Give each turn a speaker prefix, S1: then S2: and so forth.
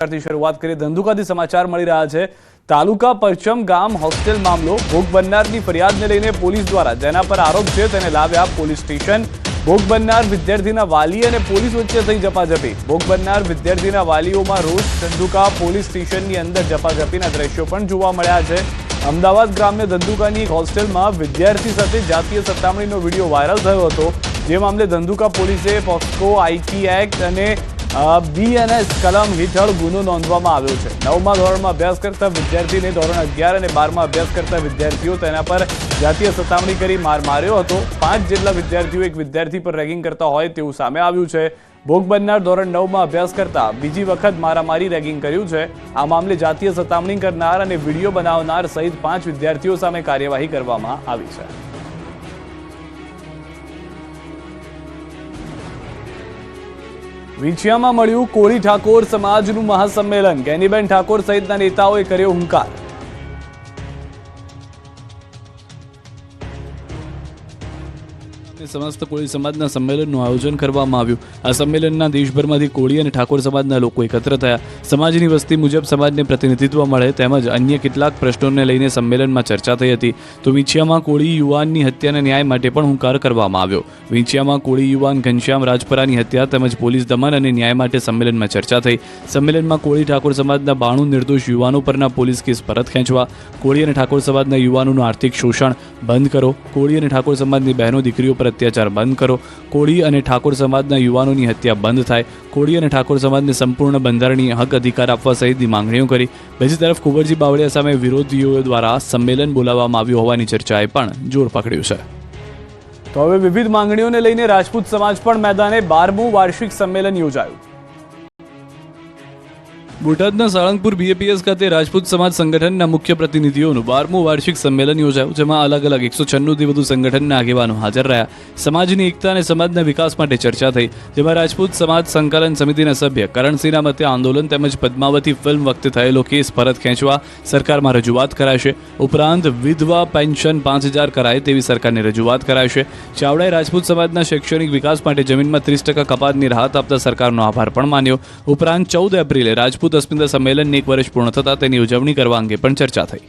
S1: શરૂઆત કરી ધંધુકાથી સમાચાર મળી રહ્યા છે। તાલુકા પરચમ ગામ હોસ્ટેલ મામલો ભોગ બનનારની ફરિયાદને લઈને પોલીસ દ્વારા જેના પર આરોપ છે તેને લાવ્યા પોલીસ સ્ટેશન। ભોગ બનનાર વિદ્યાર્થીના વાલી અને પોલીસ વચ્ચે થઈ ઝપાઝપી। ભોગ બનનાર વિદ્યાર્થીના વાલીઓમાં રોજ ધંધુકા પોલીસ સ્ટેશનની અંદર ઝપાઝપીના દ્રશ્યો પણ જોવા મળ્યા છે। અમદાવાદ ગ્રામ્ય ધંધુકાની એક હોસ્ટેલમાં વિદ્યાર્થી સાથે જાતીય સતામણીનો વિડીયો વાયરલ થયો હતો, જે મામલે ધંધુકા પોલીસે પોક્સો આઈટી એક્ટ અને બીએનએસ કલમ હેઠળ ગુનો નોંધવામાં આવ્યો છે। 9મા ધોરણમાં અભ્યાસ કરતા વિદ્યાર્થીને ધોરણ 11 અને 12માં અભ્યાસ કરતા વિદ્યાર્થીઓ તેના પર જાતીય સતામણી કરી માર માર્યો હતો। 5 જેટલા વિદ્યાર્થીઓ એક વિદ્યાર્થી પર રેગિંગ કરતા હોય તેવું સામે આવ્યું છે। ભોગ બનનાર ધોરણ 9માં અભ્યાસ કરતા બીજી વખત મારામારી રેગિંગ કર્યું છે। આ મામલે જાતીય સતામણી કરનાર અને વિડીયો બનાવનાર સહિત 5 વિદ્યાર્થીઓ સામે કાર્યવાહી કરવામાં આવી છે। વિંછિયામાં મળ્યું કોળી ઠાકોર સમાજનું મહાસંમેલન। ગેનીબેન ઠાકોર સહિતના નેતાઓએ કર્યો હુંકાર। સમસ્ત કોળી સમાજના સંમેલનનું આયોજન કરવામાં આવ્યું। આ સંમેલનના દેશભરમાંથી કોળી અને ઠાકોર સમાજના લોકો એકત્ર થયા। સમાજની વસ્તી મુજબ સમાજને પ્રતિનિધિત્વ મળે તેમજ અન્ય કેટલાક પ્રશ્નોને લઈને સંમેલનમાં ચર્ચા થઈ હતી। તો વિંછિયામાં કોળી યુવાનની હત્યાના ન્યાય માટે પણ હુંકાર કરવામાં આવ્યો। વિંછિયામાં કોળી યુવાન ઘનશ્યામ રાજપરાની હત્યા તેમજ પોલીસ દમન અને ન્યાય માટે સંમેલનમાં ચર્ચા થઈ। સંમેલનમાં કોળી ઠાકોર સમાજના 92 નિર્દોષ યુવાનો પરના પોલીસ કેસ પરત ખેંચવા, કોળી અને ઠાકોર સમાજના યુવાનોનું આર્થિક શોષણ બંધ કરો, કોળી અને ઠાકોર સમાજની બહેનો દીકરીઓ પર અત્યાચાર બંધ કરો, કોળી અને ઠાકોર સમાજના યુવાનોની હત્યા બંધ થાય, કોળી અને ઠાકોર સમાજને સંપૂર્ણ બંધારણીય હક અધિકાર આપવા સહિતની માંગણીઓ કરી। બીજી તરફ કુંવરજી બાવળિયા સામે વિરોધીઓ દ્વારા સંમેલન બોલાવવામાં આવ્યું હોવાની ચર્ચાએ પણ જોર પકડ્યું છે। તો હવે વિવિધ માંગણીઓને લઈને રાજપૂત સમાજ પણ મેદાને 12મું વાર્ષિક સંમેલન યોજાયું। બોટાદના સાળંગપુર બીએપીએસ ખાતે રાજપૂત સમાજ સંગઠનના મુખ્ય પ્રતિનિધિઓનું 12મું વાર્ષિક સંમેલન યોજાયું, જેમાં અલગ અલગ 196થી વધુ સંગઠનના આગેવાનો હાજર રહ્યા। સમાજની એકતા અને સમાજના વિકાસ માટે ચર્ચા થઈ, જેમાં રાજપૂત સમાજ સંકલન સમિતિના સભ્ય કરણસિંહના મતે આંદોલન તેમજ પદ્માવતી ફિલ્મ વખતે થયેલો કેસ પરત ખેંચવા સરકારમાં રજૂઆત કરાશે। ઉપરાંત વિધવા પેન્શન 5000 કરાય તેવી સરકારને રજૂઆત કરાશે। ચાવડાએ રાજપૂત સમાજના શૈક્ષણિક વિકાસ માટે જમીનમાં 30% કપાતની રાહત આપતા સરકારનો આભાર પણ માન્યો। ઉપરાંત 14 એપ્રિલે રાજપૂત અસ્મિતા સંમેલનને 1 વર્ષ પૂર્ણ થતાં તેની ઉજવણી કરવા અંગે પણ ચર્ચા થઈ।